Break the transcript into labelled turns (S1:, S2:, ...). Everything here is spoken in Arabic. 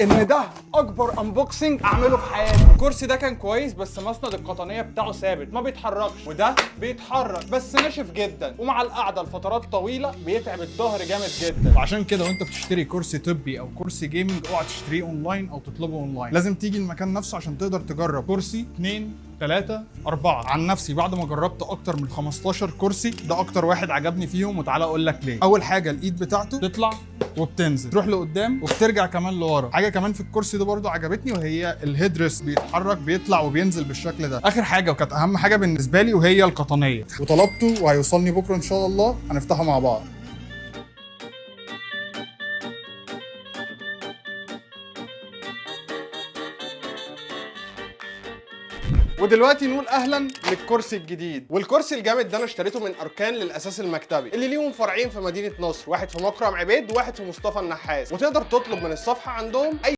S1: ان ده اكبر انبوكسنج اعمله في حياتي. الكرسي ده كان كويس بس مسند القطنيه بتاعه ثابت ما بيتحركش، وده بيتحرك بس ناشف جدا، ومع القعده لفترات طويله بيتعب الظهر جامد جدا.
S2: وعشان كده وانت بتشتري كرسي طبي او كرسي جيمنج اوعى تشتريه اونلاين او تطلبه اونلاين، لازم تيجي المكان نفسه عشان تقدر تجرب كرسي 2 3 4. عن نفسي بعد ما جربت اكتر من 15 كرسي ده اكتر واحد عجبني فيهم، وتعالى اقول لك ليه. اول حاجه الايد بتاعته تطلع وبتنزل، تروح لقدام وبترجع كمان لورا. حاجه كمان في الكرسي ده برضو عجبتني وهي الهيد ريست، بيتحرك بيطلع وبينزل بالشكل ده. اخر حاجه وكانت اهم حاجه بالنسبه لي وهي القطنيه، وطلبته وهيوصلني بكره ان شاء الله، هنفتحه مع بعض.
S1: ودلوقتي نقول اهلا للكرسي الجديد. والكرسي الجامد ده انا اشتريته من اركان للاساس المكتبي اللي ليهم فرعين في مدينه نصر، واحد في مكرم عبيد وواحد في مصطفى النحاس. وتقدر تطلب من الصفحه عندهم اي